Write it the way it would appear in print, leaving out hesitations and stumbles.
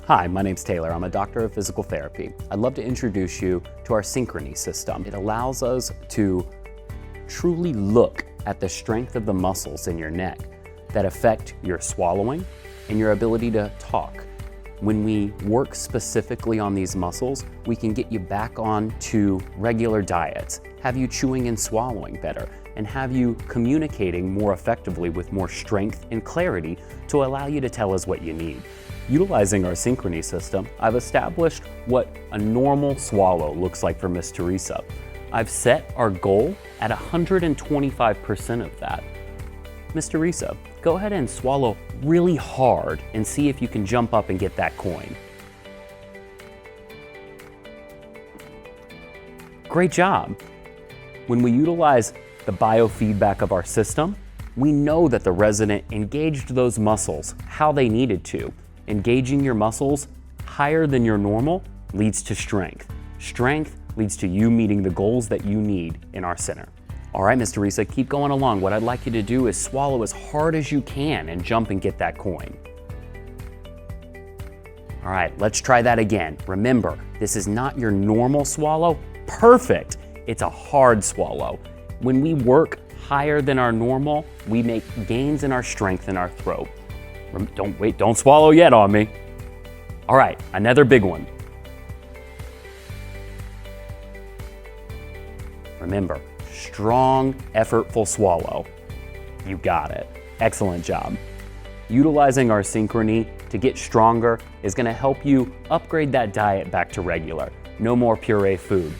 Hi, my name's Taylor. I'm a doctor of physical therapy. I'd love to introduce you to our Synchrony system. It allows us to truly look at the strength of the muscles in your neck that affect your swallowing and your ability to talk. When we work specifically on these muscles, we can get you back on to regular diets, have you chewing and swallowing better, and have you communicating more effectively with more strength and clarity to allow you to tell us what you need. Utilizing our Synchrony system, I've established what a normal swallow looks like for Miss Teresa. I've set our goal at 125% of that. Miss Teresa, go ahead and swallow really hard and see if you can jump up and get that coin. Great job. When we utilize the biofeedback of our system, we know that the resident engaged those muscles how they needed to. Engaging your muscles higher than your normal leads to strength. Strength leads to you meeting the goals that you need in our center. All right, Ms. Teresa, keep going along. What I'd like you to do is swallow as hard as you can and jump and get that coin. All right, let's try that again. Remember, this is not your normal swallow. Perfect. It's a hard swallow. When we work higher than our normal, we make gains in our strength in our throat. Don't swallow yet on me. All right, another big one. Remember, strong, effortful swallow. You got it. Excellent job. Utilizing our Synchrony to get stronger is going to help you upgrade that diet back to regular. No more puree food.